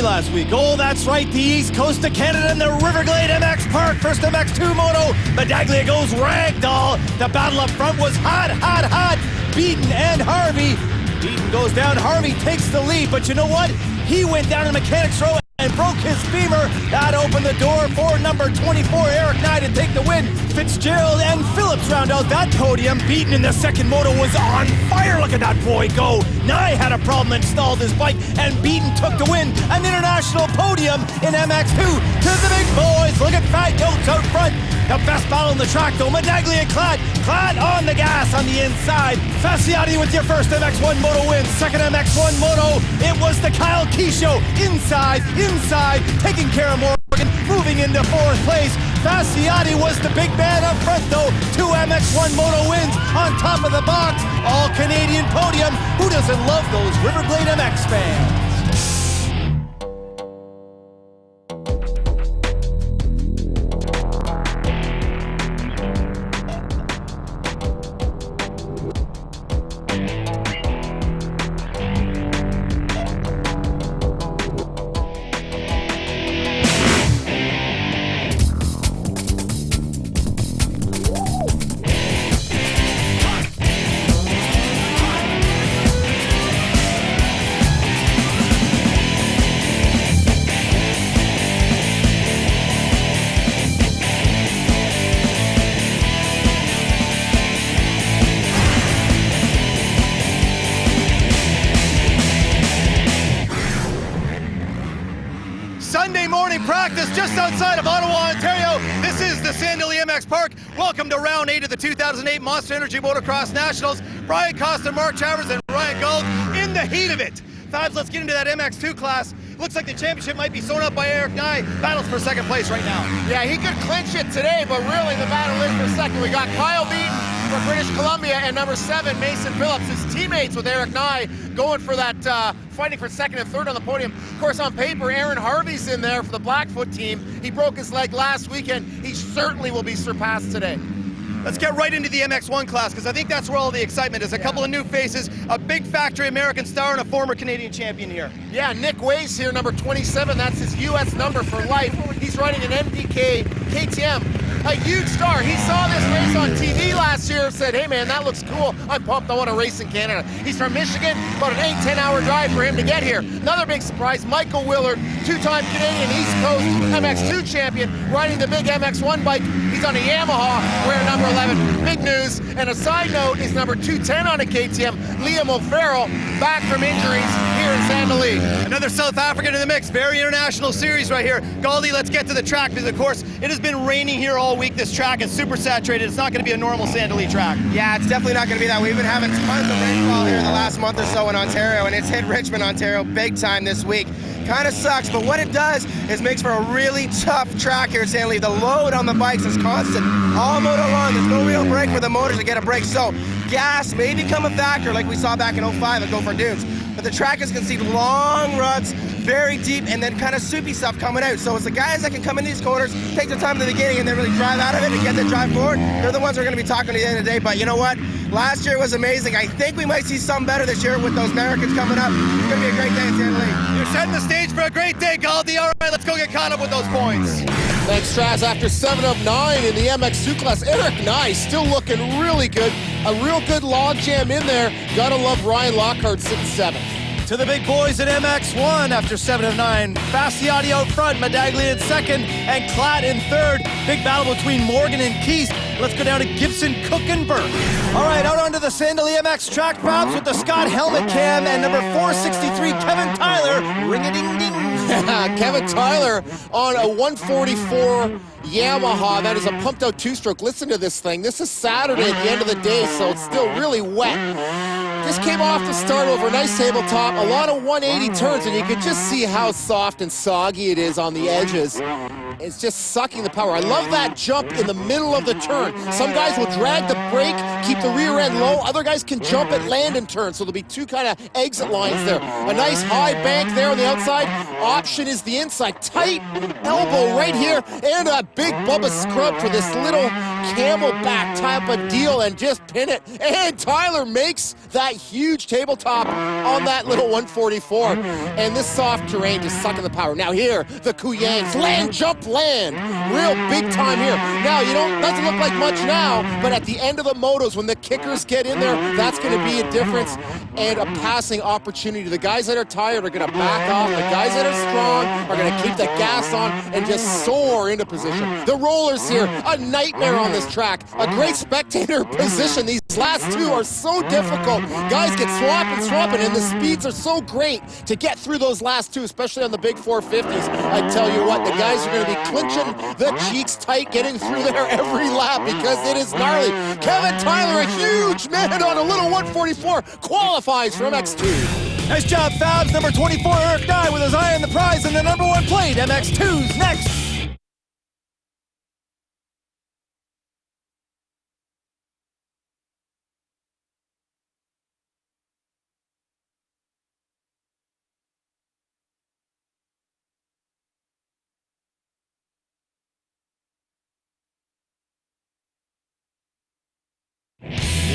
last week. Oh, that's right, the East Coast of Canada and the Riverglade MX Park. First MX2 Moto, Medaglia goes ragdoll. The battle up front was hot. Beaton and Harvey. Beaton goes down, Harvey takes the lead, but you know what? He went down in the mechanics row and broke his femur. That opened the door for number 24, Eric Nye, to take the win. Fitzgerald and Phillips round out that podium. Beaton in the second moto was on fire. Look at that boy go. Nye had a problem and stalled his bike, and Beaton took the win. An international podium in MX2. To the big boys, look at Fat Goats out front. The best battle in the track though, Medaglia and Clad on the gas on the inside. Fasciati with your first MX1 Moto win. Second MX1 Moto, it was the Kyle Key show. Inside, taking care of Morgan, moving into fourth place. Fasciati was the big man up front though. 2 MX1 Moto wins on top of the box. All Canadian podium. Who doesn't love those Riverglade MX fans? Sunday morning practice just outside of Ottawa, Ontario. This is the Sandaly MX Park. Welcome to round 8 of the 2008 Monster Energy Motocross Nationals. Brian Costa, Mark Travers, and Ryan Gold in the heat of it. Fabs, let's get into that MX2 class. Looks like the championship might be sewn up by Eric Nye. Battles for second place right now. Yeah, he could clinch it today, but really the battle is for second. We got Kyle Beaton from British Columbia and number 7, Mason Phillips, his teammates with Eric Nye, going for that, fighting for second and third on the podium. Of course, on paper, Aaron Harvey's in there for the Blackfoot team. He broke his leg last weekend. He certainly will be surpassed today. Let's get right into the MX1 class, because I think that's where all the excitement is. A couple of new faces, a big factory American star, and a former Canadian champion here. Yeah, Nick Wace here, number 27. That's his U.S. number for life. He's riding an MDK KTM. A huge star. He saw this race on TV last year and said, hey man, that looks cool. I'm pumped, I want to race in Canada. He's from Michigan, about an 8-10 hour drive for him to get here. Another big surprise, Michael Willard, 2-time Canadian East Coast MX2 champion, riding the big MX1 bike. He's on a Yamaha, wearing number 11. Big news. And a side note is number 210 on a KTM, Liam O'Farrell, back from injuries here in Sandaly. Another South African in the mix. Very international series right here. Galdi, let's get to the track, because of course it has been raining here all week. This track is super saturated. It's not going to be a normal Sandaly track. Yeah, it's definitely not going to be that. We've been having tons of rainfall here in the last month or so in Ontario, and it's hit Richmond, Ontario big time this week. Kind of sucks, but what it does is makes for a really tough track here at Sandaly. The load on the bikes is constant all moto long. There's no real break for the motors to get a break. So gas may become a factor like we saw back in 05 at Gopher Dunes. But the track is going to see long ruts, very deep, and then kind of soupy stuff coming out. So it's the guys that can come in these corners, take their time at the beginning, and then really drive out of it and get the drive forward. They're the ones who are going to be talking at the end of the day. But you know what? Last year was amazing. I think we might see some better this year with those Americans coming up. It's going to be a great day at Sandaly. You're setting the stage for a great day, Galdi. All right, let's go get caught up with those points. Thanks, Straz. After 7 of 9 in the MX2 class, Eric Nye still looking really good. A real good log jam in there. Gotta love Ryan Lockhart sitting 7th. To the big boys at MX1 after 7 of 9. Fasciati out front, Medaglia in second, and Klatt in third. Big battle between Morgan and Keith. Let's go down to Gibson, Cook, and Burke. All right, out onto the Sandaly MX track props with the Scott helmet cam and number 463, Kevin Tyler. Ring-a-ding-ding. Kevin Tyler on a 144 Yamaha. That is a pumped out 2-stroke. Listen to this thing. This is Saturday at the end of the day, so it's still really wet. Just came off the start over a nice tabletop, a lot of 180 turns, and you can just see how soft and soggy it is on the edges. It's just sucking the power. I love that jump in the middle of the turn. Some guys will drag the brake, keep the rear end low. Other guys can jump it, land and turn. So there'll be two kind of exit lines there. A nice high bank there on the outside. Option is the inside. Tight elbow right here. And a big Bubba scrub for this little camelback type of deal and just pin it. And Tyler makes that huge tabletop on that little 144. And this soft terrain just sucking the power. Now here, the Kuyangs. Land, jump, land. Real big time here. Now, doesn't look like much now, but at the end of the motos, when the kickers get in there, that's going to be a difference and a passing opportunity. The guys that are tired are going to back off. The guys that are strong are going to keep the gas on and just soar into position. The rollers here, a nightmare on this track. A great spectator position. These last two are so difficult. Guys get swapping, and the speeds are so great to get through those last two, especially on the big 450s. I tell you what, the guys are going to be clinching the cheeks tight, getting through there every lap because it is gnarly. Kevin Tyler, a huge man on a little 144, qualifies for MX2. Nice job, Fabs. Number 24, Eric Nye, with his eye on the prize and the number 1 plate. MX2's next.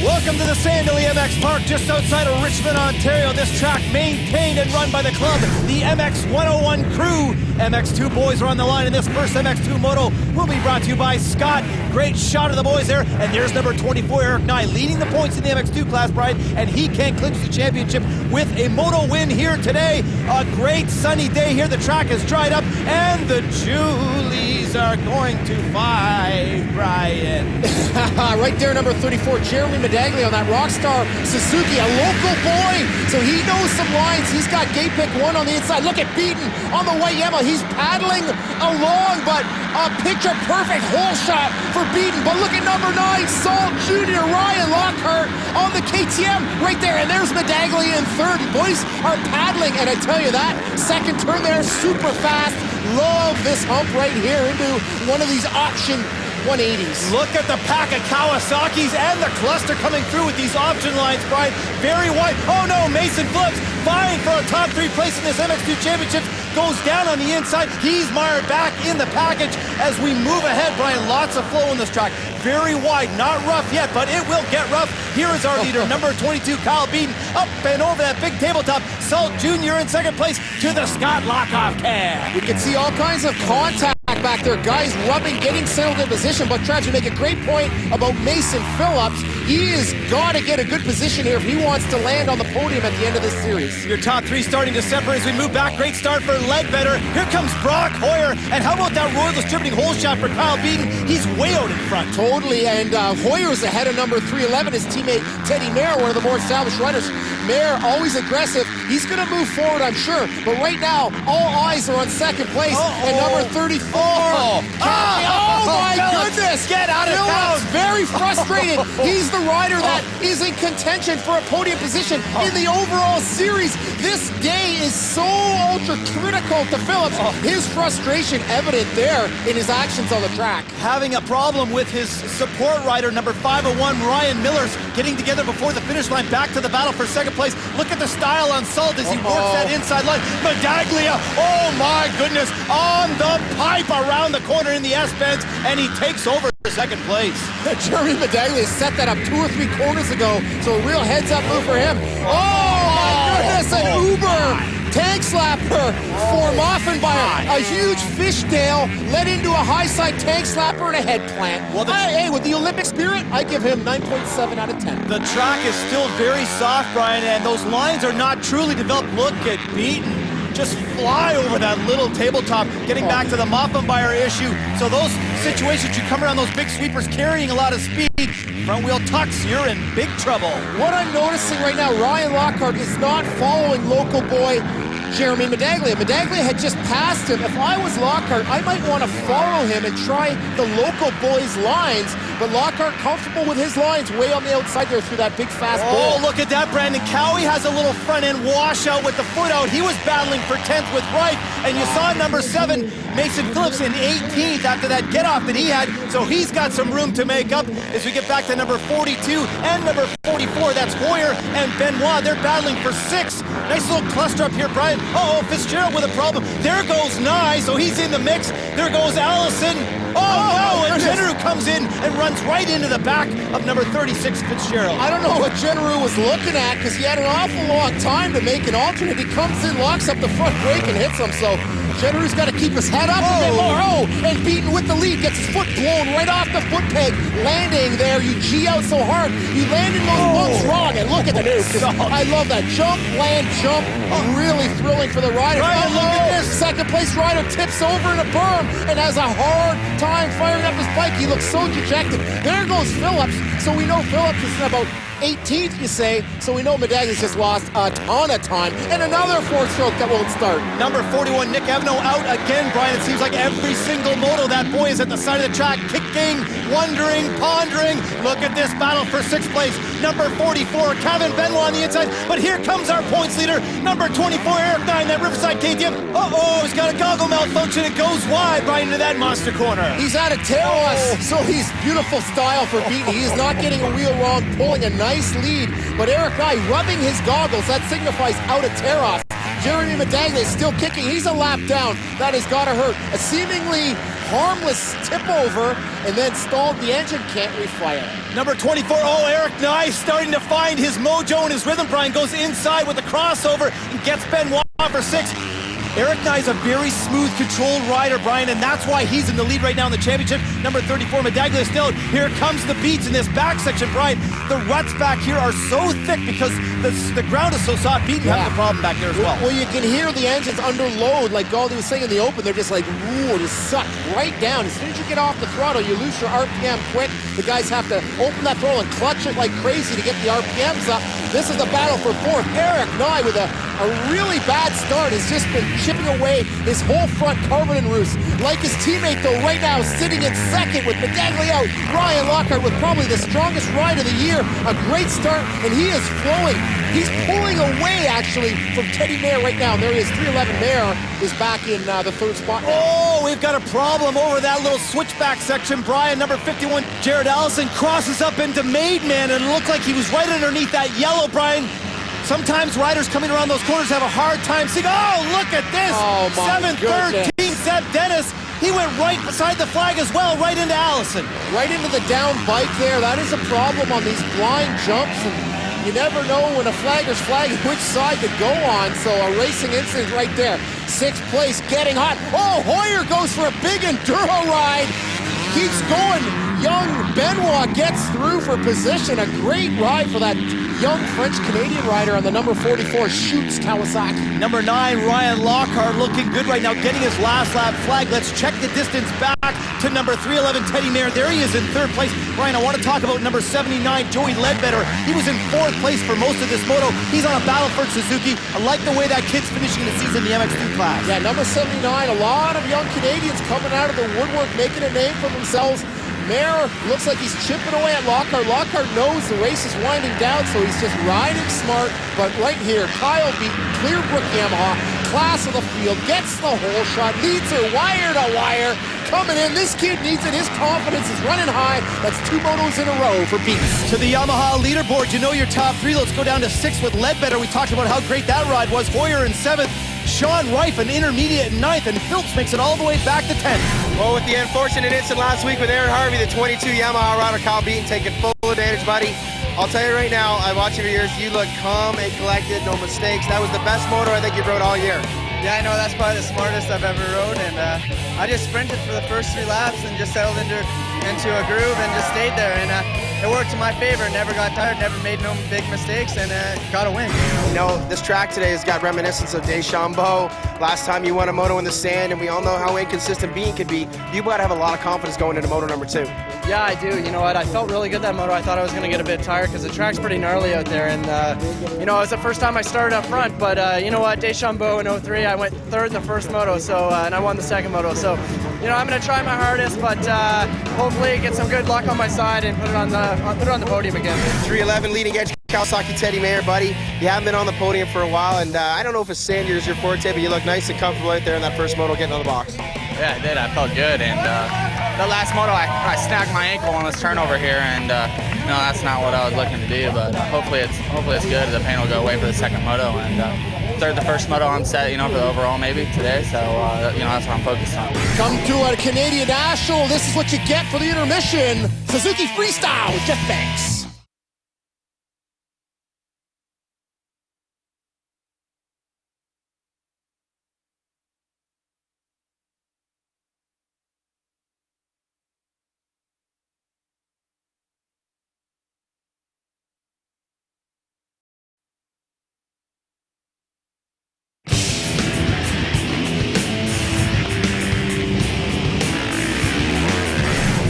Welcome to the Sandley MX Park just outside of Richmond, Ontario. This track maintained and run by the club, the MX 101 crew. MX2 boys are on the line, and this first MX2 moto will be brought to you by Scott. Great shot of the boys there, and there's number 24, Eric Nye, leading the points in the MX2 class, Brian, and he can clinch the championship with a moto win here today. A great sunny day here. The track has dried up, and the Julies are going to 5, Brian. Right there, number 34, Jeremy Medaglia on that Rockstar Suzuki, a local boy, so he knows some lines. He's got gate pick 1 on the inside. Look at BEATON on the white Yamaha. He's paddling along, but a picture-perfect hole shot for BEATON. But look at number 9, Salt Jr., Ryan Lockhart on the KTM right there. And there's Medaglia in 3rd. Boys are paddling, and I tell you that second turn there, super fast. Love this hump right here into one of these option 180s. Look at the pack of Kawasaki's and the cluster coming through with these option lines, Brian. Very wide. Oh no, Mason Phillips vying for a top 3 place in this MX2 championship. Goes down on the inside. He's mired back in the package as we move ahead, Brian. Lots of flow in this track. Very wide, not rough yet, but it will get rough. Here is our leader, number 22, Kyle BEATON, up and over that big tabletop. Salt Jr. in 2nd place to the Scott Lockoff cab. You can see all kinds of contact back there. Guys rubbing, getting settled in position, but Travis, you make a great point about Mason Phillips. He has got to get a good position here if he wants to land on the podium at the end of this series. Your top 3 starting to separate as we move back. Great start for Ledbetter. Here comes Brock Hoyer. And how about that Royal Distributing hole shot for Kyle BEATON? He's way out in front. Totally, and Hoyer's ahead of number 311, his teammate Teddy Mayer, one of the more established runners. Mayer, always aggressive. He's going to move forward, I'm sure. But right now, all eyes are on 2nd place. And number 34. Oh my goodness! Get out of town! Very frustrated. He's the rider that is in contention for a podium position in the overall series. This day is so ultra critical to Phillips. His frustration evident there in his actions on the track. Having a problem with his support rider, number 501, Ryan Miller's getting together before the finish line. Back to the battle for 2nd place. Look at the style on Salt as he works that inside line. Medaglia, oh my goodness, on the pipe around the corner in the S-bends, and he takes over 2nd place. Jeremy Medaglia set that up 2 or 3 corners ago, so a real heads-up move for him. Oh my goodness, an Uber tank slapper for Moffenbauer. A huge fishtail led into a high side tank slapper and a head plant. Well, hey, with the Olympic spirit, I give him 9.7 out of 10. The track is still very soft, Brian, and those lines are not truly developed. Look at BEATON just fly over that little tabletop, getting back to the Moffenbauer issue. So those situations, you come around those big sweepers carrying a lot of speed, front wheel tucks, you're in big trouble. What I'm noticing right now, Ryan Lockhart is not following local boy Jeremy Medaglia. Medaglia had just passed him. If I was Lockhart, I might want to follow him and try the local boys' lines, but Lockhart comfortable with his lines way on the outside there through that big fast Oh, ball. look at that, Brandon. Cowie has a little front-end washout with the foot out. He was battling for 10th with Reich, and you saw number 7, Mason Phillips, in 18th after that get-off that he had, so he's got some room to make up as we get back to number 42 and number 44. That's Hoyer and Benoit. They're battling for 6. Nice little cluster up here, Brian. Uh-oh, Fitzgerald with a problem. There goes Nye, so he's in the mix. There goes Allison. Oh, no, and Jenneru comes in and runs right into the back of number 36, Fitzgerald. I don't know what Jenneru was looking at because he had an awful long time to make an alternate. He comes in, locks up the front brake, and hits him. So Jenneru's got to keep his head up a bit more. Oh, and Beaton with the lead gets his foot blown right off the foot peg. Landing there, you G out so hard. You land in those bumps wrong, and look at the news. I love that jump, land, jump. Really thrilling for the rider. Brian, look at this. Second place rider tips over in a berm and has a hard time firing up his bike. He looks so dejected. There goes Phillips. So we know Phillips is about 18th, you say, so we know Medaglia's just lost a ton of time. And another 4-stroke that won't start. Number 41, Nick Evno, out again, Brian. It seems like every single moto, that boy is at the side of the track, kicking, wondering, pondering. Look at this battle for 6th place. Number 44, Kevin Benoit on the inside. But here comes our points leader, number 24, Eric Nye, that Riverside KTM. Uh-oh, he's got a goggle malfunction. It goes wide, right into that monster corner. He's out of Terrace, so he's beautiful style for Beaton. He is not getting a wheel wrong, pulling a nice lead. But Eric Nye rubbing his goggles, that signifies out of Terrace. Jeremy Medaglia is still kicking. He's a lap down. That has got to hurt. A seemingly harmless tip over and then stalled the engine, can't refire. Number 24, Eric Nye starting to find his mojo and his rhythm. Brian goes inside with the crossover and gets Benoit for 6. Eric Nye is a very smooth, controlled rider, Brian, and that's why he's in the lead right now in the championship. Number 34, Medaglia still. Here comes the beats in this back section, Brian. The ruts back here are so thick because the ground is so soft. Beaton has the problem back there as well. Well, you can hear the engines under load, like Galdi was saying in the open. They're just like, ooh, just sucked right down. As soon as you get off the throttle, you lose your RPM quick. The guys have to open that throttle and clutch it like crazy to get the RPMs up. This is the battle for 4th. Eric Nye with a really bad start has just been chipping away his whole front carbon roost. Like his teammate, though, right now sitting in 2nd with Medaglia out. Ryan Lockhart with probably the strongest ride of the year. A great start, and he is flowing. He's pulling away, actually, from Teddy Mayer right now. And there he is, 311 Mayer is back in the 3rd spot now. Oh, we've got a problem over that little switchback section. Brian, number 51, Jared Allison crosses up into Maidman, and it looked like he was right underneath that yellow, Brian. Sometimes riders coming around those corners have a hard time seeing. Oh, look at this! Oh, my 7-13, Seb Dennis. He went right beside the flag as well, right into Allison. Right into the down bike there. That is a problem on these blind jumps. And you never know when a flagger's flagging which side to go on. So a racing incident right there. 6th place, getting hot. Oh, Hoyer goes for a big enduro ride. Keeps going. Young Benoit gets through for position. A great ride for that young French-Canadian rider on the number 44, Schutz Kawasaki. Number 9, Ryan Lockhart, looking good right now, getting his last lap flag. Let's check the distance back to number 311, Teddy Mayer. There he is in 3rd place. Brian, I want to talk about number 79, Joey Ledbetter. He was in 4th place for most of this moto. He's on a battle for Suzuki. I like the way that kid's finishing the season in the MX2 class. Yeah, number 79, a lot of young Canadians coming out of the woodwork, making a name for themselves. Mayer looks like he's chipping away at Lockhart. Lockhart knows the race is winding down, so he's just riding smart. But right here, Kyle Beaton, Clearbrook Yamaha, class of the field, gets the hole shot, leads her wire to wire, coming in. This kid needs it. His confidence is running high. That's 2 motos in a row for Beaton. To the Yamaha leaderboard, you know your top 3. Let's go down to 6th with Ledbetter. We talked about how great that ride was. Hoyer in 7th. Sean Reif, an intermediate in 9th, and Phillips makes it all the way back to 10th. Well, with the unfortunate incident last week with Aaron Harvey, the 22 Yamaha rider, Kyle Beaton, taking full advantage, buddy. I'll tell you right now, I watched you for years, you look calm and collected, no mistakes. That was the best motor I think you rode all year. Yeah, I know, that's probably the smartest I've ever rode, and I just sprinted for the first 3 laps and just settled into a groove and just stayed there, and it worked in my favor. Never got tired, never made no big mistakes, and got a win. You know, this track today has got reminiscence of Deschambault. Last time you won a moto in the sand, and we all know how inconsistent Beaton could be. You've got to have a lot of confidence going into moto number 2. Yeah, I do. You know what? I felt really good that moto. I thought I was going to get a bit tired because the track's pretty gnarly out there. And, you know, it was the first time I started up front. But, you know what? Deschambault in 03, I went third in the first moto, so and I won the second moto. So, you know, I'm going to try my hardest, but hopefully get some good luck on my side and put it on the podium again. 311 leading edge Kawasaki Teddy Mayer, buddy. You haven't been on the podium for a while, and I don't know if it's sandy or is your forte, but you look nice and comfortable out there in that first moto getting on the box. Yeah, I did. I felt good, and the last moto I snagged my ankle on this turnover here, and no, that's not what I was looking to do. But hopefully it's good. The pain will go away for the second moto, and third the first moto I'm set, you know, for the overall maybe today. So you know, that's what I'm focused on. Come to a Canadian National. This is what you get for the intermission. Suzuki Freestyle with Jeff Banks.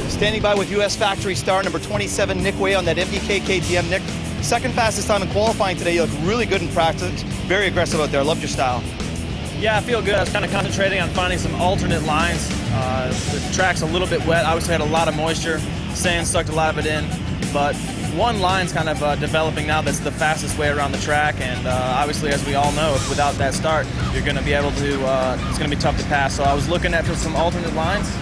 Standing by with U.S. factory star number 27, Nick Wey on that MDK KTM. Nick, second fastest time in qualifying today. You look really good in practice. Very aggressive out there. Loved your style. Yeah, I feel good. I was kind of concentrating on finding some alternate lines. The track's a little bit wet. Obviously had a lot of moisture. Sand sucked a lot of it in. But one line's kind of developing now that's the fastest way around the track. And obviously, as we all know, if without that start, you're going to be able to, it's going to be tough to pass. So I was looking at some alternate lines.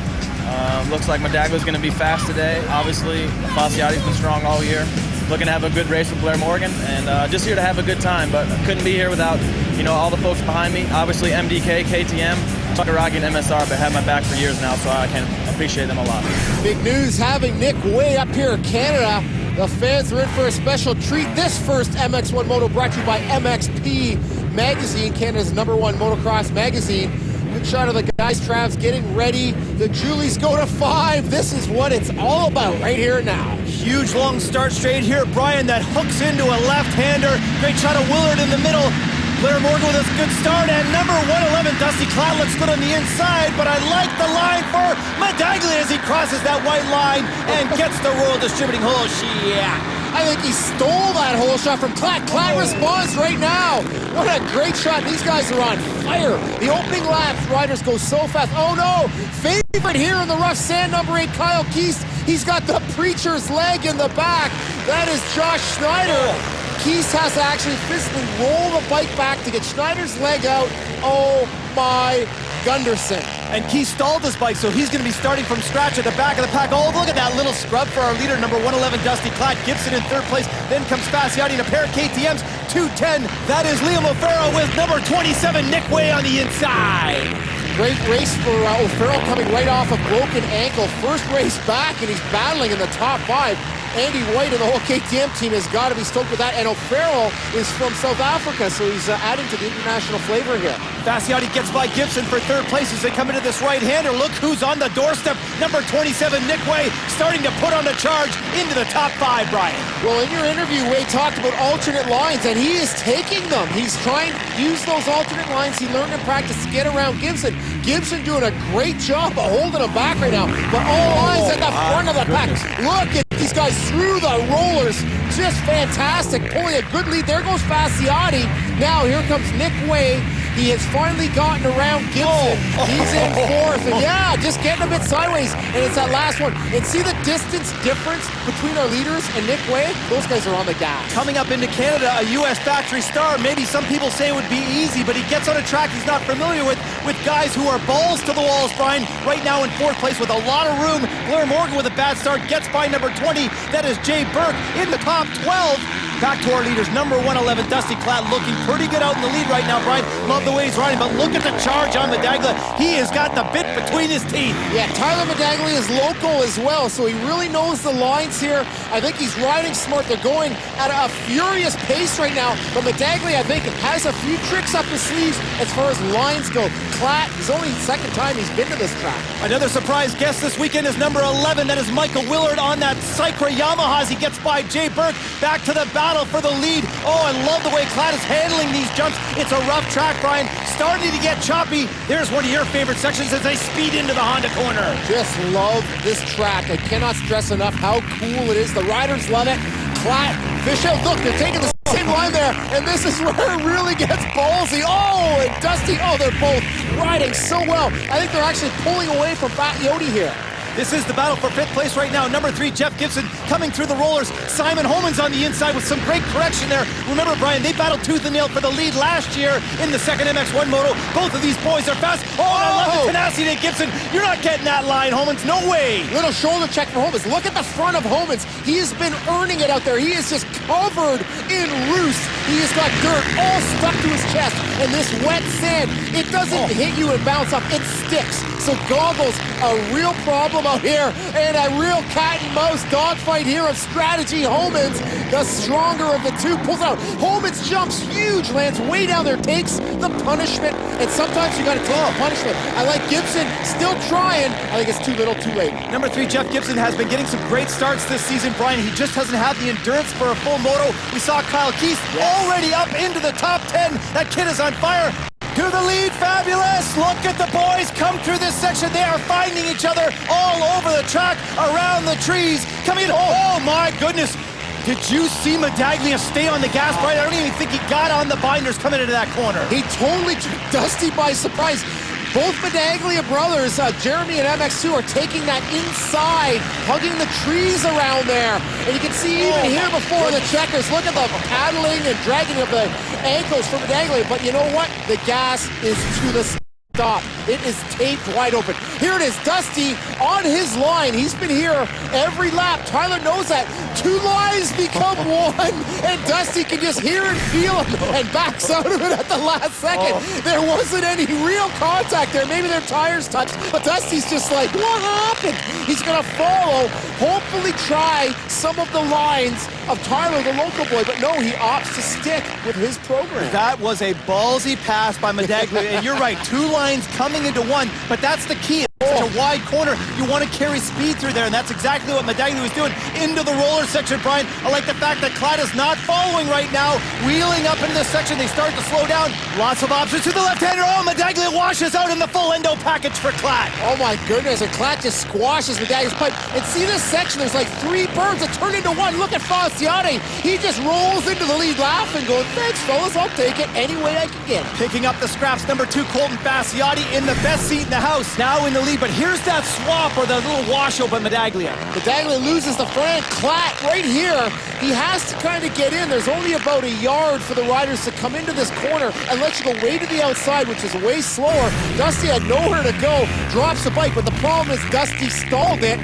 Looks like Medaglia's going to be fast today. Obviously, Fasciati's been strong all year. Looking to have a good race with Blair Morgan, and just here to have a good time. But I couldn't be here without, you know, all the folks behind me. Obviously, MDK, KTM, Takaragi, and MSR, but have my back for years now, so I can appreciate them a lot. Big news having Nick Wey up here in Canada. The fans are in for a special treat. This first MX1 Moto brought to you by MXP Magazine, Canada's #1 motocross magazine. Good shot of the guys, Trav's getting ready. The Julies go to 5. This is what it's all about right here now. Huge long start straight here. Brian that hooks into a left-hander. Great shot of Willard in the middle. Blair Morgan with a good start, and number 111, Dusty Cloud, looks good on the inside, but I like the line for Medaglia as he crosses that white line and gets the Royal Distributing hole shot. I think he stole that hole shot from Klatt. Klatt responds right now. What a great shot. These guys are on fire. The opening laps, riders go so fast. Oh no, favorite here in the rough sand, number 8, Kyle Keast. He's got the preacher's leg in the back. That is Josh Schneider. Keast has to actually physically roll the bike back to get Schneider's leg out. Oh my Gunderson. And Keast stalled his bike, so he's going to be starting from scratch at the back of the pack. Oh, look at that little scrub for our leader, number 111, Dusty Klatt. Gibson in third place. Then comes Fasciati in a pair of KTMs. 210. That is Liam O'Farrell with number 27, Nick Wey on the inside. Great race for O'Farrell coming right off a broken ankle. First race back, and he's battling in the top 5. Andy White and the whole KTM team has got to be stoked with that. And O'Farrell is from South Africa, so he's adding to the international flavor here. Fasciati gets by Gibson for third place as they come into this right-hander. Look who's on the doorstep. Number 27, Nick Wey, starting to put on the charge into the top 5, Brian. Well, in your interview, Wey talked about alternate lines, and he is taking them. He's trying to use those alternate lines he learned in practice to get around Gibson. Gibson doing a great job of holding him back right now. But all lines at the front of the pack. Look at these guys through the rollers. Just fantastic. Pulling a good lead. There goes Fasciati. Now here comes Nick Wey. He has finally gotten around Gibson. He's in fourth. And yeah, just getting a bit sideways. And it's that last one. And see the distance difference between our leaders and Nick Wey? Those guys are on the gas. Coming up into Canada, a U.S. factory star. Maybe some people say it would be easy, but he gets on a track he's not familiar with guys who are balls to the walls, Brian. Right now in fourth place with a lot of room. Blair Morgan with a bad start gets by number 20. That is Jay Burke in the top 12. Back to our leaders, number 111, Dusty Klatt, looking pretty good out in the lead right now, Brian. Love the way he's riding, but look at the charge on Medaglia. He has got the bit between his teeth. Yeah, Tyler Medaglia is local as well, so he really knows the lines here. I think he's riding smart. They're going at a furious pace right now, but Medaglia, I think, has a few tricks up his sleeves as far as lines go. Klatt, it's only the second time he's been to this track. Another surprise guest this weekend is number 11. That is Michael Willard on that Cycra Yamaha as he gets by Jay Burke. Back to the battle for the lead. Oh, I love the way Klatt is handling these jumps. It's a rough track, Brian. Brian, starting to get choppy. There's one of your favorite sections as they speed into the Honda corner. Just love this track. I cannot stress enough how cool it is. The riders love it. Klatt, fish out. Look, they're taking the same line there, and this is where it really gets ballsy. Oh, and Dusty, oh, they're both riding so well. I think they're actually pulling away from Fat Yodi here. This is the battle for 5th place right now. Number 3, Jeff Gibson coming through the rollers. Simon Holman's on the inside with some great correction there. Remember, Brian, they battled tooth and nail for the lead last year in the second MX1 Moto. Both of these boys are fast. Oh, and I love the tenacity of Gibson. You're not getting that line, Holmans. No way. Little shoulder check for Holmans. Look at the front of Holmans. He has been earning it out there. He is just covered in roost. He has got dirt all stuck to his chest. And this wet sand, it doesn't hit you and bounce up. It sticks. So goggles, a real problem out here, and a real cat and mouse dogfight here of strategy. Holmans, the stronger of the two, pulls out. Holmans jumps huge, lands way down there, takes the punishment, and sometimes you got to take the punishment. I like Gibson still trying. I think it's too little, too late. Number 3, Jeff Gibson has been getting some great starts this season, Brian. He just doesn't have the endurance for a full moto. We saw Kyle Keith already up into the top 10. That kid is on fire. To the lead, fabulous! Look at the boys come through this section. They are finding each other all over the track, around the trees, coming in. Oh my goodness! Did you see Medaglia stay on the gas, Brian? I don't even think he got on the binders coming into that corner. He totally took Dusty by surprise. Both Medaglia brothers, Jeremy and MX2, are taking that inside, hugging the trees around there. And you can see even here before the checkers, look at the paddling and dragging of the ankles for Medaglia. But you know what? The gas is to the stop. It is taped wide open. Here it is, Dusty on his line. He's been here every lap. Tyler knows that. 2 lines become 1, and Dusty can just hear and feel it and backs out of it at the last second. There wasn't any real contact there. Maybe their tires touched, but Dusty's just like, what happened? He's gonna follow, hopefully try some of the lines of Tyler, the local boy, but no, he opts to stick with his program. That was a ballsy pass by Medaglia, and you're right, 2 lines coming into 1, but that's the key. It's such a wide corner. You want to carry speed through there, and that's exactly what Medaglia was doing into the roller section, Brian. I like the fact that Klatt is not following right now, wheeling up into this section. They start to slow down. Lots of options to the left-hander. Oh, Medaglia washes out in the full endo package for Klatt. Oh my goodness, and Klatt just squashes Medaglia's pipe. And see this section, there's like 3 birds that turn into 1. Look at Fasciati. He just rolls into the lead laughing, going, thanks fellas, I'll take it any way I can get it. Picking up the scraps, number 2, Colton Fasciati in the best seat in the house. Now in the lead, but here's that swap or the little washout by Medaglia. Medaglia loses the front. Klatt right here, he has to kind of get in. There's only about a yard for the riders to come into this corner and let you go way to the outside, which is way slower. Dusty had nowhere to go, drops the bike, but the problem is Dusty stalled it.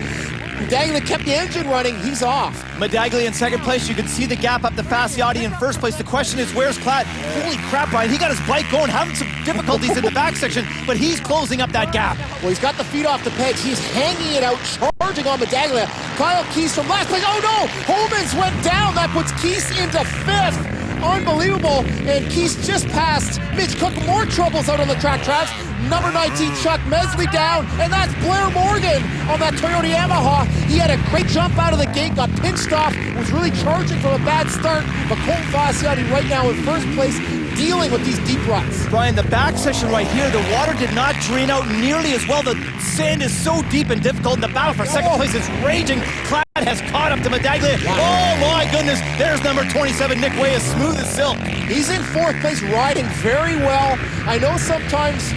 Medaglia kept the engine running, he's off. Medaglia in second place. You can see the gap up to Fasciati in first place. The question is, where's Klatt? Holy crap, Brian, he got his bike going, having some difficulties in the back section, but he's closing up that gap. Well, he's got the feet off the pegs. He's hanging it out, charging on Medaglia. Kyle Keith from last place. Oh no, Holmans went down. That puts Keith into 5th. Unbelievable, and Keith just passed Mitch Cook. More troubles out on the track, Travis. Number 19, Chuck Mesley down, and that's Blair Morgan on that Toyota Yamaha. He had a great jump out of the gate, got pinched off, was really charging from a bad start, but Colton Fasciati right now in first place, dealing with these deep ruts. Brian, the back section right here, the water did not drain out nearly as well. The sand is so deep and difficult, and the battle for second place is raging. Klatt has caught up to Medaglia. Oh my goodness, there's number 27, Nick Way, as smooth as silk. He's in 4th place, riding very well. I know sometimes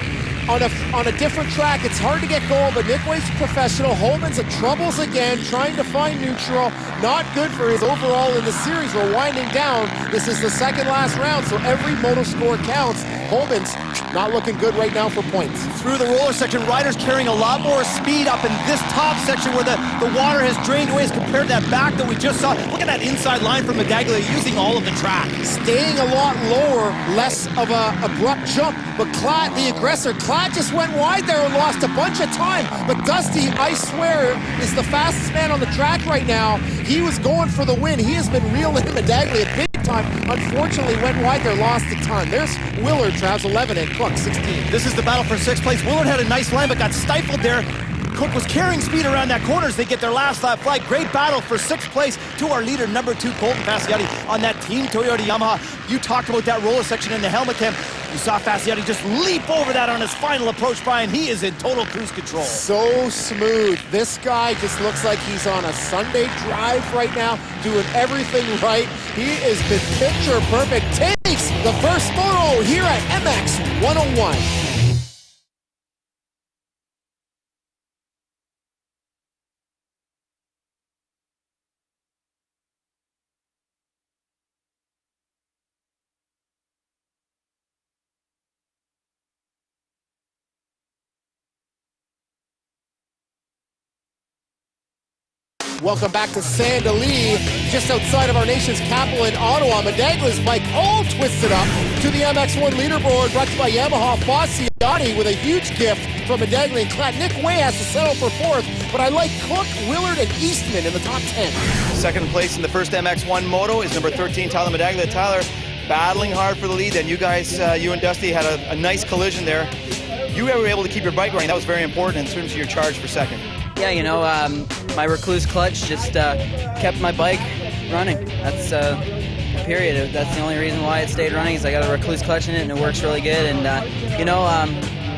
on a different track, it's hard to get going, but Nick Way's professional. Holman's at troubles again, trying to find neutral. Not good for his overall in the series. We're winding down. This is the second last round, so every moto score counts. Holman's not looking good right now for points. Through the roller section, riders carrying a lot more speed up in this top section where the water has drained away as compared to that back that we just saw. Look at that inside line from Medaglia using all of the track. Staying a lot lower, less of a abrupt jump, but Klatt, the aggressor, Klatt just went wide there and lost a bunch of time. But Dusty, I swear, is the fastest man on the track right now. He was going for the win. He has been reeling Medaglia big time. Unfortunately, went wide there, lost a ton. There's Willard, Travis, 11, and Cook, 16. This is the battle for 6th place. Willard had a nice line, but got stifled there. Cook was carrying speed around that corner as they get their last lap flag. Great battle for 6th place to our leader, number 2, Colton Fasciati, on that Team Toyota Yamaha. You talked about that roller section in the helmet cam. You saw Fasciotti just leap over that on his final approach, Brian. He is in total cruise control. So smooth. This guy just looks like he's on a Sunday drive right now, doing everything right. He has been picture perfect. Takes the first moto here at MX 101. Welcome back to Saint-Denis, just outside of our nation's capital in Ottawa. Medaglia's bike all twisted up to the MX1 leaderboard, brought to you by Yamaha. Fasciotti with a huge gift from Medaglia and Clad. Nick Way has to settle for fourth, but I like Cook, Willard, and Eastman in the top 10. Second place in the first MX1 Moto is number 13, Tyler Medaglia. Tyler battling hard for the lead. Then you guys, you and Dusty had a nice collision there. You were able to keep your bike running. That was very important in terms of your charge for second. Yeah, you know, my recluse clutch just kept my bike running. That's period. That's the only reason why it stayed running, is I got a recluse clutch in it and it works really good. And you know,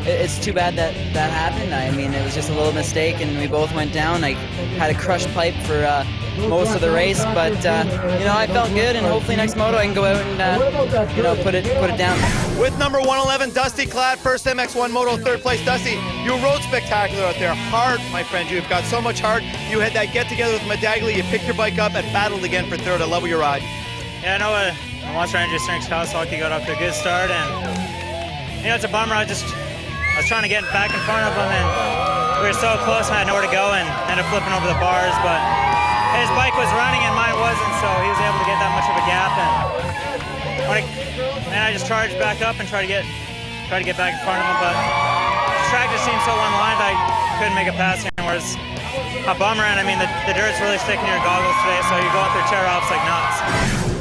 it's too bad that happened. I mean, it was just a little mistake and we both went down. I had a crushed pipe for most of the race, but you know, I felt good, and hopefully next moto I can go out and you know, put it down. With number 111, Dusty Clad, first MX1 Moto, third place. Dusty, you rode spectacular out there. Hard, my friend. You've got so much heart. You had that get-together with Medaglia. You picked your bike up and battled again for third. I love your ride. Yeah, I know Monster Energy Strengths House Hockey got off to a good start, and you know, it's a bummer. I was trying to get back in front of him, and we were so close and I had nowhere to go and ended up flipping over the bars, but his bike was running and mine wasn't, so he was able to get that much of a gap, and I just charged back up and tried to get back in front of him, but the track just seemed so one-lined that I couldn't make a pass here, whereas a bummer, and I mean, the dirt's really sticking to your goggles today, so you're going through tear-offs like nuts.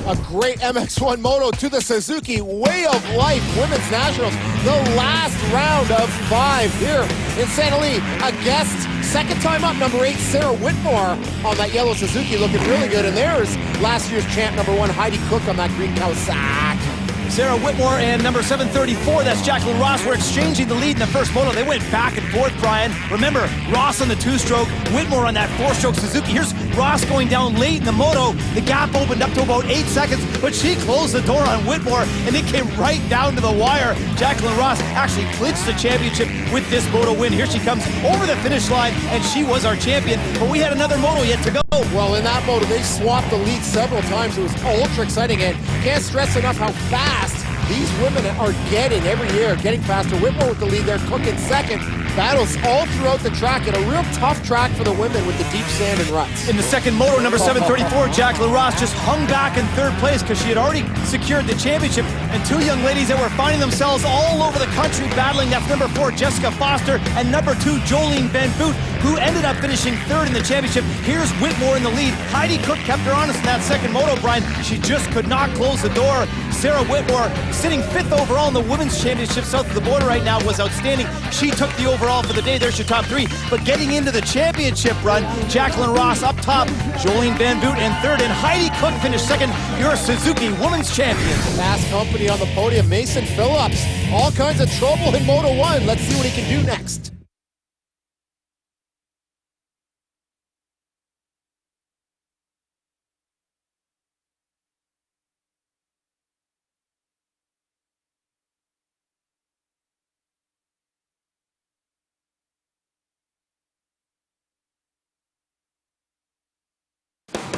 A great MX1 Moto to the Suzuki Way of Life Women's Nationals. The last round of 5 here in Saint-Denis. A guest, second time up, number 8, Sarah Whitmore on that yellow Suzuki, looking really good. And there's last year's champ, number 1, Heidi Cook on that green Kawasaki. Sarah Whitmore and number 734, that's Jacqueline Ross, were exchanging the lead in the first moto. They went back and forth, Brian. Remember, Ross on the 2-stroke, Whitmore on that 4-stroke Suzuki. Here's Ross going down late in the moto. The gap opened up to about 8 seconds, but she closed the door on Whitmore, and it came right down to the wire. Jacqueline Ross actually clinched the championship with this moto win. Here she comes over the finish line, and she was our champion, but we had another moto yet to go. Well, in that moto, they swapped the lead several times. It was ultra exciting, and can't stress enough how fast these women are getting every year, getting faster. Whitmore with the lead there, Cook in second. Battles all throughout the track, and a real tough track for the women with the deep sand and ruts. In the second moto, number 734, Jacqueline Ross just hung back in third place because she had already secured the championship, and 2 young ladies that were finding themselves all over the country battling. That's number 4, Jessica Foster, and number 2, Jolene Van Voot, who ended up finishing third in the championship. Here's Whitmore in the lead. Heidi Cook kept her honest in that second moto, Brian. She just could not close the door. Sarah Whitmore, sitting 5th overall in the women's championship south of the border right now, was outstanding. She took the overall for the day. There's your top 3. But getting into the championship run, Jacqueline Ross up top, Jolene Van Voot in third, and Heidi Cook finished second, your Suzuki Women's Champion. Fast company on the podium, Mason Phillips. All kinds of trouble in Moto 1. Let's see what he can do next.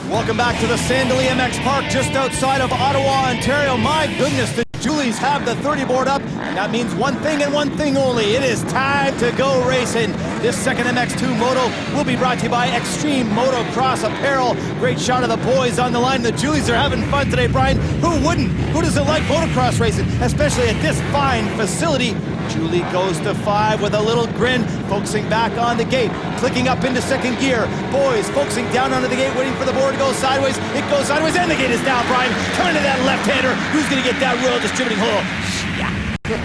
Welcome back to the Saint-Denis MX Park just outside of Ottawa, Ontario. My goodness, the Julies have the 30 board up, and that means one thing and one thing only. It is time to go racing. This second MX2 Moto will be brought to you by Extreme Motocross Apparel. Great shot of the boys on the line. The Julies are having fun today, Brian. Who wouldn't? Who doesn't like motocross racing, especially at this fine facility? Julie goes to 5 with a little grin, focusing back on the gate, clicking up into second gear. Boys focusing down onto the gate, waiting for the board to go sideways. It goes sideways, and the gate is down, Brian. Turn to that left-hander. Who's going to get that royal distributing hole? Yeah.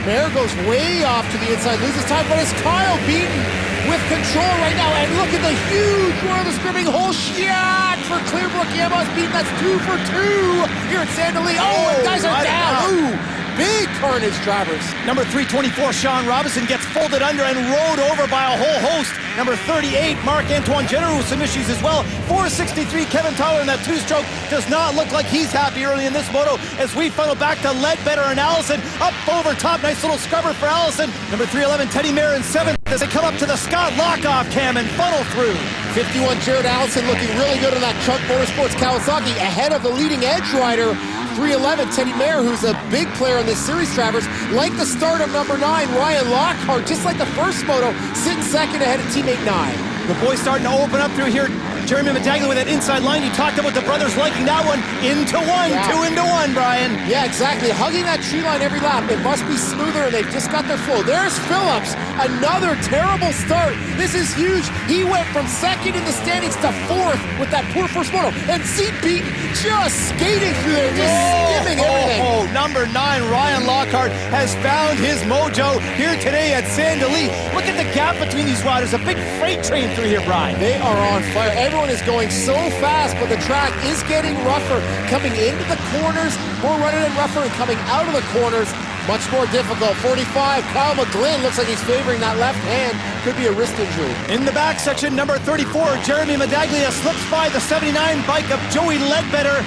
Mare goes way off to the inside, loses time, but it's Kyle Beaton with control right now. And look at the huge royal distributing hole shot for Clearbrook. Yamaha's Beaton. That's 2 for 2 here at Saint-Denis. Oh, and guys are down. Ooh. big carnage, Travers. Number 324, Sean Robinson, gets folded under and rode over by a whole host. Number 38, Marc-Antoine Jenner, with some issues as well. 463, Kevin Tyler in that two-stroke. Does not look like he's happy early in this moto as we funnel back to Ledbetter and Allison. Up over top, nice little scrubber for Allison. Number 311, Teddy Mayer in 7th as they come up to the Scott Lockoff cam and funnel through. 51, Jared Allison looking really good on that Chuck Motorsports Kawasaki, ahead of the leading edge rider. 311, Teddy Mayer, who's a big player in this series, Travers. Like the start of number 9, Ryan Lockhart, just like the first moto, sitting second ahead of teammate 9. The boys starting to open up through here. Jeremy Medaglia with that inside line. You talked about the brothers liking that one. Into one, yeah. 2 into 1, Brian. Yeah, exactly. Hugging that tree line every lap. It must be smoother, and they've just got their flow. There's Phillips. Another terrible start. This is huge. He went from second in the standings to 4th with that poor first moto. And see Beaton just skating through there, just skimming everything. Number 9, Ryan Lockhart, has found his mojo here today at Sandali. Look at the gap between these riders. A big freight train through here, Brian. They are on fire. Everyone is going so fast, but the track is getting rougher. Coming into the corners, more running and rougher, and coming out of the corners, much more difficult. 45, Kyle McGlynn looks like he's favoring that left hand. Could be a wrist injury. In the back section, number 34, Jeremy Medaglia slips by the 79 bike of Joey Ledbetter.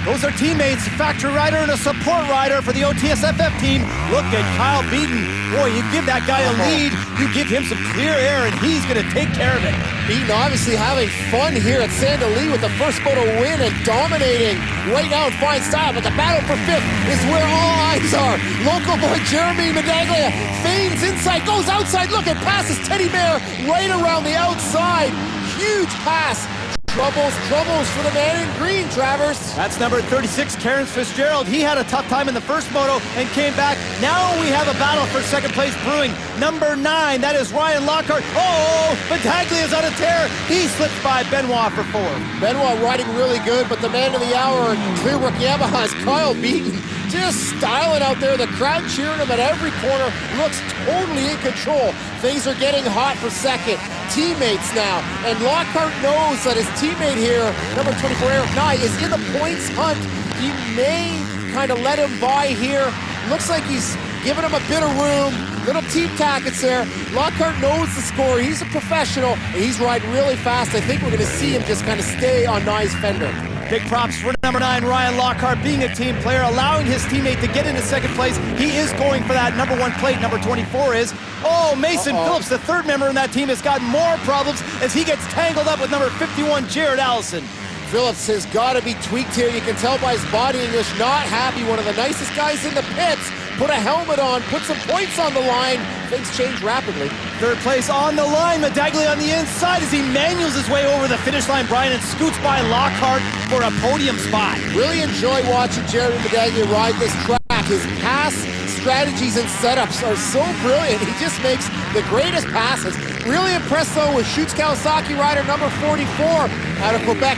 Those are teammates, factory rider and a support rider for the OTSFF team. Look at Kyle Beaton. Boy, you give that guy a lead, you give him some clear air, and he's going to take care of it. Beaton obviously having fun here at Sandali with the first moto win and dominating right now in fine style. But the battle for 5th is where all eyes are. Local boy Jeremy Medaglia feigns inside, goes outside. Look, it passes Teddy Mayer right around the outside. Huge pass. Troubles for the man in green, Travers. That's number 36, Terrence Fitzgerald. He had a tough time in the first moto and came back. Now we have a battle for second place brewing. Number 9, that is Ryan Lockhart. Oh, Medaglia's on a tear. He slips by Benoit for 4. Benoit riding really good, but the man of the hour, Clearbrook Yamaha, is Kyle Beaton. Just styling out there. The crowd cheering him at every corner. Looks totally in control. Things are getting hot for second. Teammates now. And Lockhart knows that his teammate here, number 24, Eric Nye, is in the points hunt. He may kind of let him by here. Looks like he's giving him a bit of room. Little team tactics there. Lockhart knows the score. He's a professional, and he's riding really fast. I think we're going to see him just kind of stay on Nye's fender. Big props for number 9, Ryan Lockhart, being a team player, allowing his teammate to get into second place. He is going for that number 1 plate. Number 24 is. Oh, Mason Phillips, the third member in that team, has got more problems as he gets tangled up with number 51, Jared Allison. Phillips has got to be tweaked here. You can tell by his body English, not happy. One of the nicest guys in the pits. Put a helmet on, put some points on the line. Things change rapidly. Third place on the line. Medaglia on the inside as he manuals his way over the finish line, Brian, and scoots by Lockhart for a podium spot. Really enjoy watching Jeremy Medaglia ride this track. His pass strategies and setups are so brilliant. He just makes the greatest passes. Really impressed, though, with Schutz Kawasaki rider number 44 out of Quebec,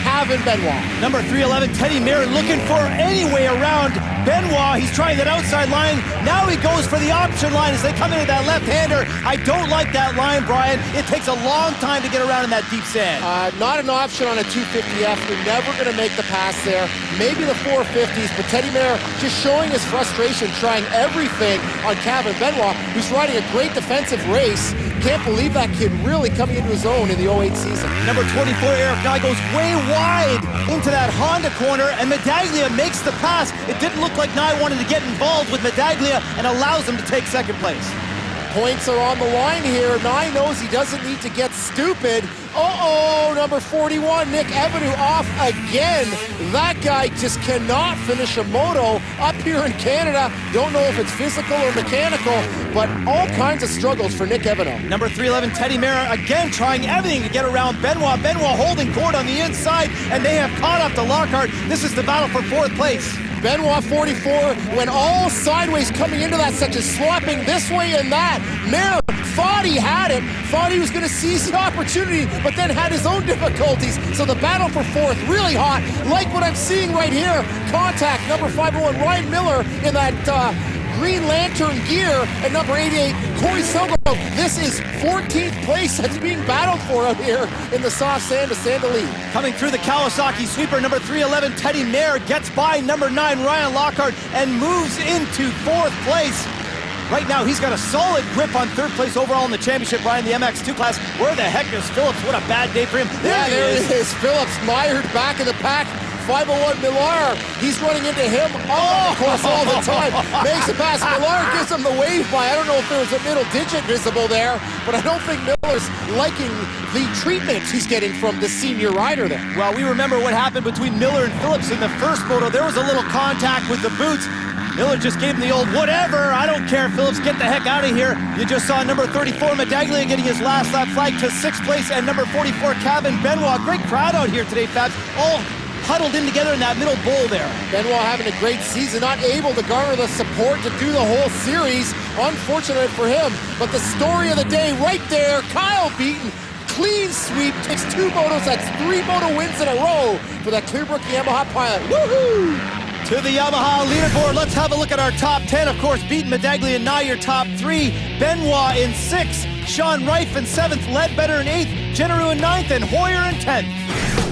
Kevin Benoit. Number 311, Teddy Mayer, looking for any way around Benoit. He's trying that outside line. Now he goes for the option line as they come into that left-hander. I don't like that line, Brian. It takes a long time to get around in that deep sand. Not an option on a 250F. You're never going to make the pass there. Maybe the 450s, but Teddy Mayer just showing his frustration, trying everything on Kevin Benoit, who's riding a great defensive race. Can't believe that kid really coming into his own in the 08 season. Number 24, Eric Nye, goes way wide into that Honda corner, and Medaglia makes the pass. It didn't look like Nye wanted to get involved with Medaglia and allows him to take second place. Points are on the line here. Nye knows he doesn't need to get stupid. Uh-oh, number 41, Nick Eveneau off again. That guy just cannot finish a moto up here in Canada. Don't know if it's physical or mechanical, but all kinds of struggles for Nick Eveneau. Number 311, Teddy Mayer, again trying everything to get around Benoit. Benoit holding court on the inside, and they have caught up to Lockhart. This is the battle for 4th place. Benoit 44 went all sideways coming into that section, swapping this way and that. Mayer thought he had him, thought he was going to seize the opportunity, but then had his own difficulties. So the battle for 4th, really hot. Like what I'm seeing right here. Contact, number 501, Ryan Miller in that Green Lantern gear at number 88, Corey Silverberg. This is 14th place that's being battled for out here in the soft sand of Sand del Lee. Coming through the Kawasaki sweeper, number 311, Teddy Mayer gets by number 9, Ryan Lockhart, and moves into 4th place. Right now, he's got a solid grip on 3rd place overall in the championship, Ryan, the MX2 class. Where the heck is Phillips? What a bad day for him. There he is. Phillips mired back in the pack. 501 Millar, he's running into him of course all the time. Makes a pass. Millar gives him the wave by. I don't know if there was a middle digit visible there, but I don't think Miller's liking the treatment he's getting from the senior rider there. Well, we remember what happened between Miller and Phillips in the first moto. There was a little contact with the boots. Miller just gave him the old whatever, I don't care, Phillips, get the heck out of here. You just saw number 34, Medaglia, getting his last lap flag to 6th place, and number 44, Kevin Benoit. Great crowd out here today, Fabs. All huddled in together in that middle bowl there. Benoit having a great season, not able to garner the support to do the whole series. Unfortunate for him, but the story of the day right there, Kyle Beaton. Clean sweep, takes 2 motos, that's 3 moto wins in a row for that Clearbrook Yamaha pilot. Woohoo! To the Yamaha leaderboard, let's have a look at our top 10. Of course, Beaton, Medaglia, and Nye, your top 3. Benoit in 6th, Sean Reif in 7th, Ledbetter in 8th, Generu in 9th, and Hoyer in 10th.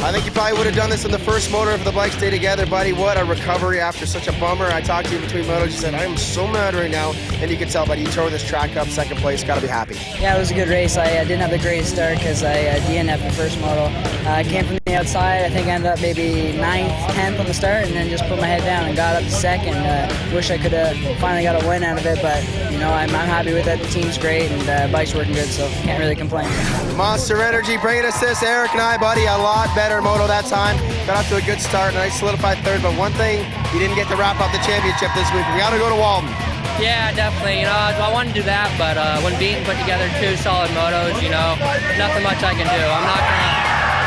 I think you probably would have done this in the first motor if the bikes stayed together, buddy. What a recovery after such a bummer. I talked to you between motos. You said, I am so mad right now. And you can tell, buddy, you tore this track up, 2nd place. Got to be happy. Yeah, it was a good race. I didn't have the greatest start because I DNF'd the first moto. I came from the outside. I think I ended up maybe 9th, 10th on the start, and then just put my head down and got up to 2nd. Wish I could have finally got a win out of it, but, you know, I'm happy with it. The team's great, and the bike's working good, so can't really complain. Monster Energy bringing us this. Eric and I, buddy, a lot better moto that time. Got off to a good start, and I solidified 3rd, but one thing, you didn't get to wrap up the championship this week. We got to go to Walden. Yeah, definitely. You know, I wanted to do that, but when Beaton put together 2 solid motos, you know, nothing much I can do. I'm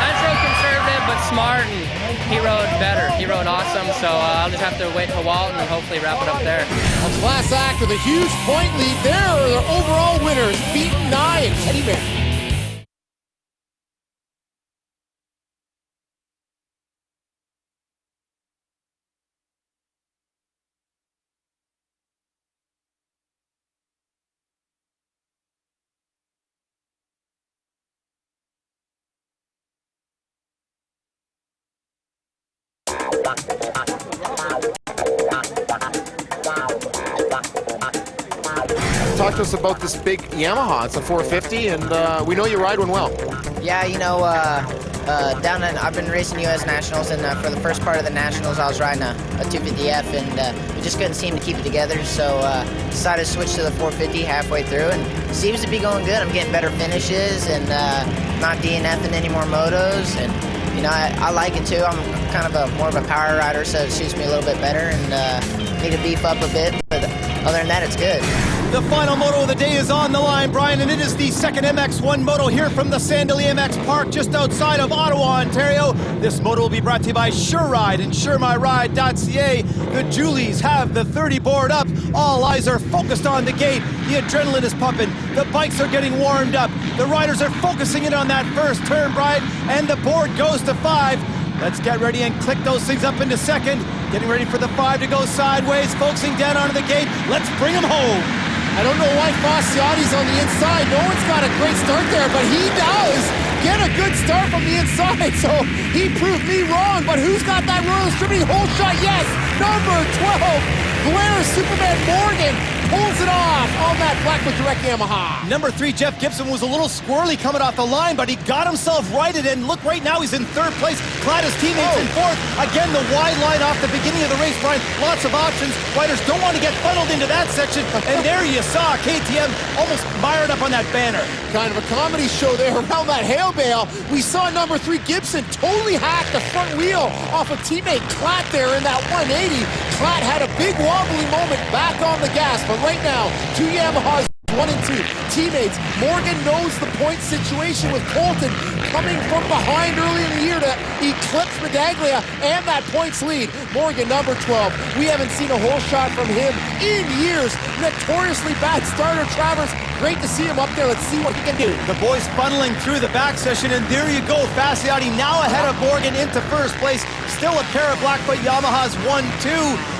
just real conservative, but smart, and he rode better. He rode awesome, so I'll just have to wait for Walton and hopefully wrap it up there. A class act with a huge point lead. There are the overall winners, Beaton, Nye, and Teddy Mayer. Talk to us about this big Yamaha. It's a 450, and we know you ride one well. Yeah, you know, I've been racing U.S. Nationals, and for the first part of the Nationals, I was riding a 250F, and we just couldn't seem to keep it together, so decided to switch to the 450 halfway through, and it seems to be going good. I'm getting better finishes, and not DNFing any more motos, and you know, I like it too. I'm kind of more of a power rider, so it suits me a little bit better, and need to beef up a bit, but other than that, it's good. The final moto of the day is on the line, Brian, and it is the 2nd MX1 moto here from the Sand del Lee MX Park just outside of Ottawa, Ontario. This moto will be brought to you by SureRide and SureMyRide.ca. The Julies have the 30 board up. All eyes are focused on the gate. The adrenaline is pumping. The bikes are getting warmed up. The riders are focusing in on that first turn, Brian, and the board goes to 5. Let's get ready and click those things up into 2nd. Getting ready for the 5 to go sideways, focusing down onto the gate. Let's bring them home. I don't know why Fasciotti's on the inside. No one's got a great start there, but he does get a good start from the inside, so he proved me wrong. But who's got that Royal Distributing hole shot? Yes, number 12, Blair Superman Morgan pulls it off on that Blackwood Direct Yamaha. Number 3, Jeff Gibson, was a little squirrely coming off the line, but he got himself righted, and look, right now he's in 3rd place. Glad his teammates in 4th. Again, the wide line off the beginning of the race, Brian. Lots of options. Riders don't want to get funneled into that section, and there you saw KTM almost mired up on that banner. Kind of a comedy show there around that hail bale. We saw number 3, Gibson, totally hack the front wheel off of teammate Klatt there in that 180. Klatt had a big wobbly moment back on the gas, but right now, 2 Yamahas 1 and 2. Teammates, Morgan knows the point situation with Colton coming from behind early in the year to eclipse Medaglia and that points lead. Morgan, number 12. We haven't seen a whole shot from him in years. Notoriously bad starter, Travers. Great to see him up there. Let's see what he can do. The boys funneling through the back session, and there you go. Fasciotti now ahead of Morgan into first place. Still a pair of Blackfoot Yamahas 1-2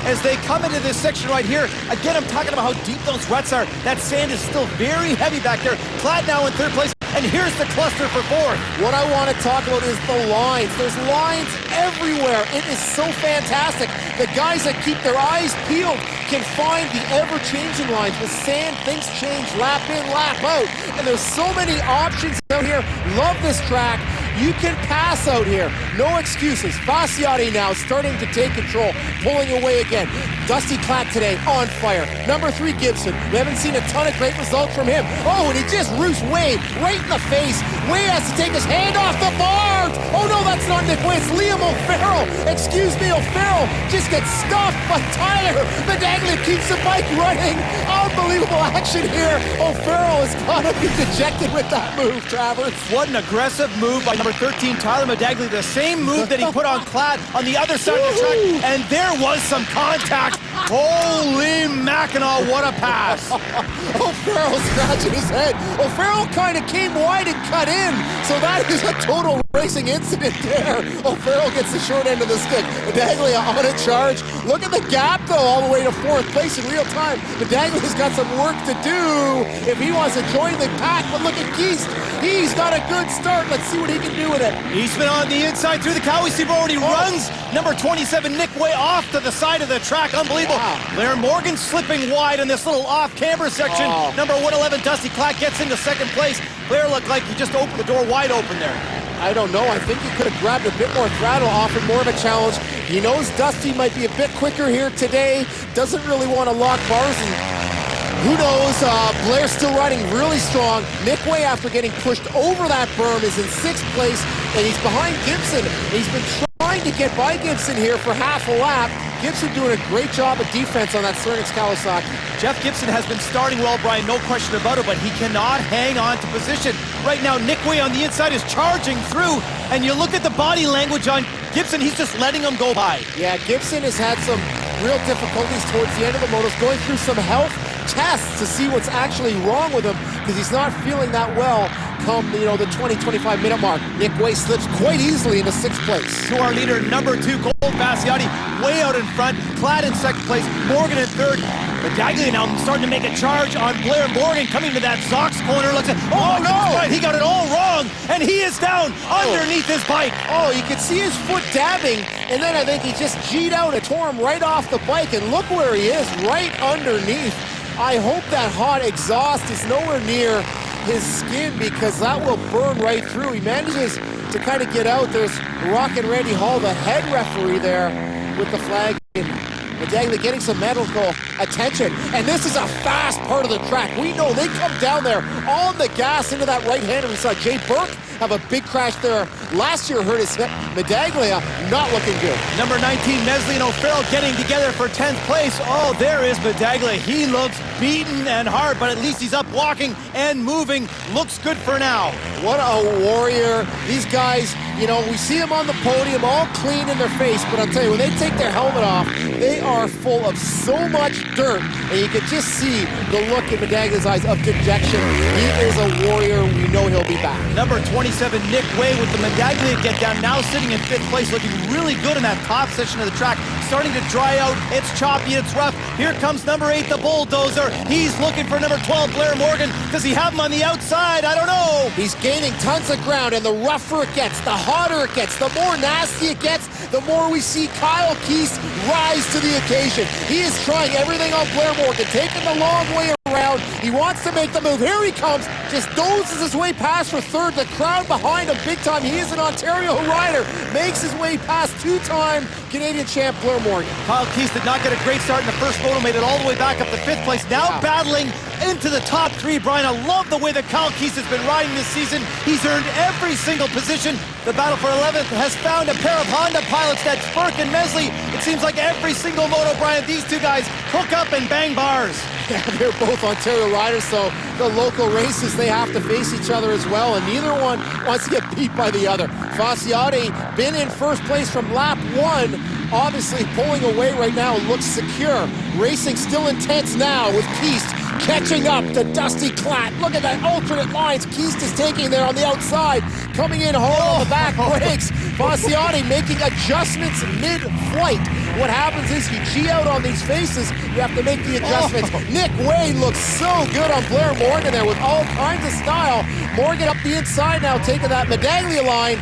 as they come into this section right here. Again, I'm talking about how deep those ruts are. That sand is still very heavy back there. Clad now in third place. And here's the cluster for fourth. What I want to talk about is the lines. There's lines everywhere. It is so fantastic. The guys that keep their eyes peeled can find the ever-changing lines. With sand, things change lap in, lap out. And there's so many options out here. Love this track. You can pass out here. No excuses. Fasciotti now starting to take control, pulling away again. Dusty Clack today on fire. Number 3, Gibson. We haven't seen a ton of great results from him. Oh, and he just roosts Wade right in the face. Wade has to take his hand off the bars. Oh no, that's not Nick Wade. It's Liam O'Farrell. Excuse me, O'Farrell just gets stuffed by Tyler. Medaglia keeps the bike running. Unbelievable action here. O'Farrell has got to be dejected with that move, Travers. What an aggressive move by number 13, Tyler Medaglia. The same move that he put on Clad on the other side of the track. And there was some contact. Holy Mackinac, what a pass. O'Farrell scratching his head. O'Farrell kind of came wide and cut in. So that is a total racing incident there. O'Farrell gets the short end of the stick. Medaglia on a charge. Look at the gap though, all the way to fourth place in real time. Medaglia's got some work to do if he wants to join the pack. But look at Geist. He's got a good start. Let's see what he can do with it. Eastman on the inside through the Cowie Steep Road. He runs. Number 27, Nick Way off to the side of the track. Unbelievable. Wow. Blair Morgan slipping wide in this little off-camber section. Number 111, Dusty Clack gets into second place. Blair looked like he just opened the door wide open there. I don't know. I think he could have grabbed a bit more throttle, offered more of a challenge. He knows Dusty might be a bit quicker here today. Doesn't really want to lock bars. And who knows? Blair's still riding really strong. Nick Way, after getting pushed over that berm, is in 6th place, and he's behind Gibson. He's been trying to get by Gibson here for half a lap. Gibson doing a great job of defense on that Cernix Kawasaki. Jeff Gibson has been starting well, Brian, no question about it, but he cannot hang on to position. Right now, Nick Way on the inside is charging through, and you look at the body language on Gibson, he's just letting him go by. Yeah, Gibson has had some real difficulties towards the end of the motos, going through some health tests to see what's actually wrong with him, because he's not feeling that well come, the 20-25 minute mark. Nick Way slips quite easily into 6th place. To our leader, number 2, Cole Fasciotti, way out in front, Clad in 2nd place, Morgan in 3rd. Medaglia now starting to make a charge on Blair Morgan, coming to that Zox corner. Looks at, oh no! He got it all wrong, and he is down underneath his bike. Oh, you can see his foot dabbing, and then I think he just G'd out and tore him right off the bike, and look where he is, right underneath. I hope that hot exhaust is nowhere near his skin, because that will burn right through. He manages to kind of get out. There's Rockin' Randy Hall, the head referee there with the flag. Medaglia getting some medical attention, and this is a fast part of the track. We know they come down there on the gas into that right-hander. We saw Jay Burke have a big crash there. Last year hurt his hip. Medaglia not looking good. Number 19, Mesley and O'Farrell getting together for 10th place. Oh, there is Medaglia. He looks beaten and hard, but at least he's up walking and moving. Looks good for now. What a warrior. These guys, we see them on the podium all clean in their face, but I'll tell you, when they take their helmet off, they are full of so much dirt, and you can just see the look in Medaglia's eyes of dejection. He is a warrior. We know he'll be back. Number 27, Nick Way with the Medaglia get down, now sitting in 5th place, looking really good in that top section of the track. Starting to dry out. It's choppy, it's rough. Here comes number 8, the bulldozer. He's looking for number 12, Blair Morgan. Does he have him on the outside? I don't know. He's gaining tons of ground, and the rougher it gets, the hotter it gets, the more nasty it gets, the more we see Kyle Keast rise to the occasion. He is trying everything on Blair Morgan, taking the long way around. He wants to make the move. Here he comes. Just dozes his way past for 3rd. The crowd behind him big time. He is an Ontario rider. Makes his way past 2-time Canadian champ Blair Morgan. Kyle Keast did not get a great start in the first moto. Made it all the way back up to 5th place. Now battling into the top 3. Brian, I love the way that Kyle Keast has been riding this season. He's earned every single position. The battle for 11th has found a pair of Honda pilots. That's Burke and Mesley. It's seems like every single moto, Brian, these two guys hook up and bang bars. Yeah, they're both Ontario riders, so the local races, they have to face each other as well, and neither one wants to get beat by the other. Fasciotti been in first place from lap 1, obviously pulling away right now, looks secure. Racing still intense now with Keist catching up to Dusty Klatt. Look at that alternate lines Keist is taking there on the outside, coming in hard on the back brakes. Fasciotti making adjustments mid-flight. What happens is you G out on these faces, you have to make the adjustments. Nick Way looks so good on Blair Morgan there with all kinds of style. Morgan up the inside now, taking that Medaglia line.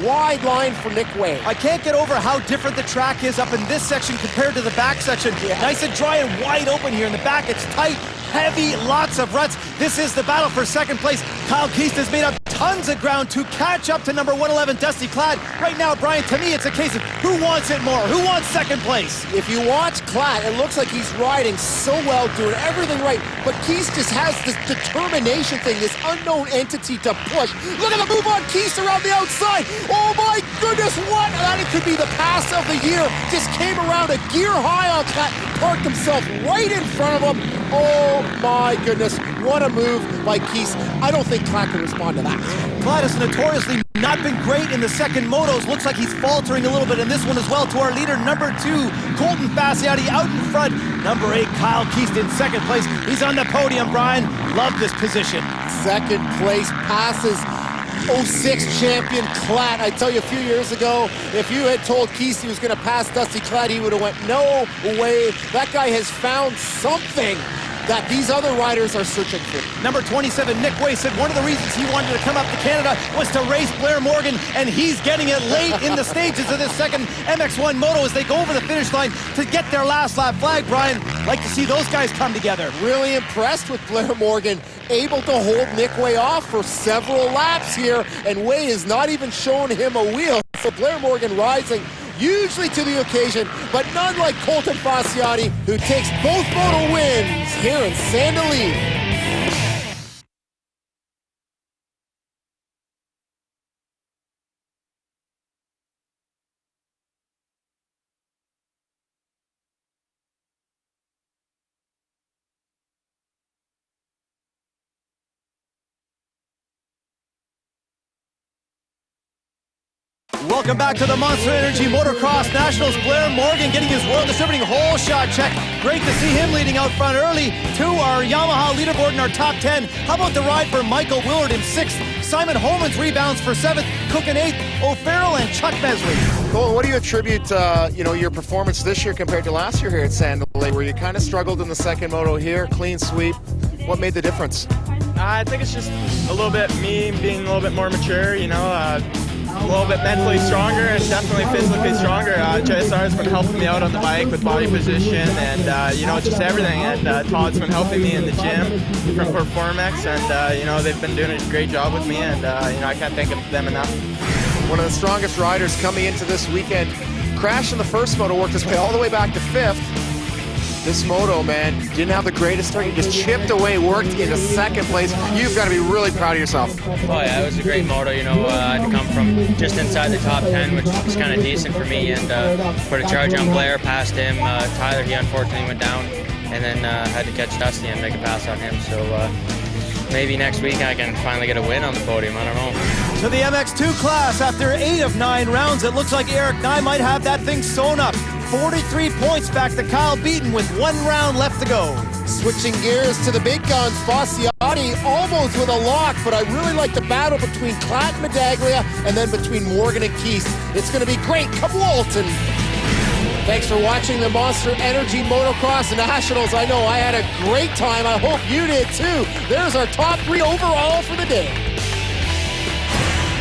Wide line for Nick Way. I can't get over how different the track is up in this section compared to the back section. Yeah. Nice and dry and wide open here. In the back, it's tight, heavy, lots of ruts. This is the battle for second place. Kyle Keist has made up tons of ground to catch up to number 111, Dusty Klatt. Right now, Brian, to me, it's a case of who wants it more? Who wants second place? If you watch Klatt, it looks like he's riding so well, doing everything right, but Keist just has this determination thing, this unknown entity to push. Look at the move on Keist around the outside. Oh my goodness, what? That it could be the pass of the year. Just came around a gear high on Klatt, parked himself right in front of him. Oh my goodness, what a move by Keist. I don't think Klatt can respond to that. Klatt has notoriously not been great in the second motos. Looks like he's faltering a little bit in this one as well. To our leader, number 2, Colton Fasciotti out in front. Number 8, Kyle Keist in second place. He's on the podium, Brian. Love this position. Second place passes 06 champion Klatt. I tell you, a few years ago, if you had told Keist he was going to pass Dusty Klatt, he would have went, no way. That guy has found something that these other riders are searching for. Number 27, Nick Way, said one of the reasons he wanted to come up to Canada was to race Blair Morgan, and he's getting it late in the stages of this second MX1 Moto as they go over the finish line to get their last lap flag. Brian, like to see those guys come together. Really impressed with Blair Morgan, able to hold Nick Way off for several laps here, and Way is not even showing him a wheel. So Blair Morgan rising hugely to the occasion, but none like Colton Fasciotti, who takes both moto wins here in Sand Del Lee. Welcome back to the Monster Energy Motocross Nationals. Blair Morgan getting his World Distributing hole shot check. Great to see him leading out front early to our Yamaha leaderboard in our top 10. How about the ride for Michael Willard in 6th? Simon Holman's rebounds for 7th. Cook in 8th. O'Farrell and Chuck Mesley. Cole, what do you attribute your performance this year compared to last year here at Sand Del Lee, where you kind of struggled in the second moto here, clean sweep? What made the difference? I think it's just a little bit me being a little bit more mature, a little bit mentally stronger and definitely physically stronger. JSR has been helping me out on the bike with body position and, just everything. And Todd's been helping me in the gym from Performex, and, they've been doing a great job with me, and, I can't thank them enough. One of the strongest riders coming into this weekend. Crashed in the first moto, worked his way all the way back to 5th. This moto, man, didn't have the greatest start. You just chipped away, worked into second place. You've got to be really proud of yourself. Oh yeah, it was a great moto. I had to come from just inside the top 10, which was kind of decent for me, and put a charge on Blair, passed him. Tyler, he unfortunately went down, and then had to catch Dusty and make a pass on him. So maybe next week I can finally get a win on the podium. I don't know. To the MX2 class, after 8 of 9 rounds, it looks like Eric Nye might have that thing sewn up. 43 points back to Kyle Beaton with 1 round left to go. Switching gears to the big guns, Fasciotti almost with a lock, but I really like the battle between Klatt and Medaglia and then between Morgan and Keist. It's going to be great. Come Walton. Thanks for watching the Monster Energy Motocross Nationals. I know I had a great time. I hope you did too. There's our top 3 overall for the day.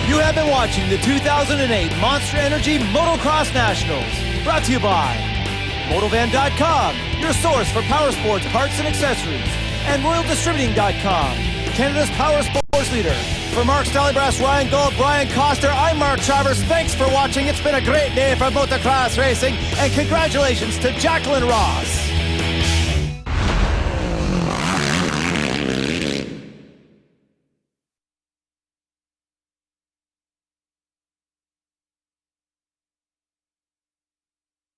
You have been watching the 2008 Monster Energy Motocross Nationals. Brought to you by Motovan.com, your source for power sports parts and accessories, and RoyalDistributing.com, Canada's power sports leader. For Mark Stallybrass, Ryan Gold, Brian Coster, I'm Mark Chavers. Thanks for watching. It's been a great day for motocross racing, and congratulations to Jacqueline Ross.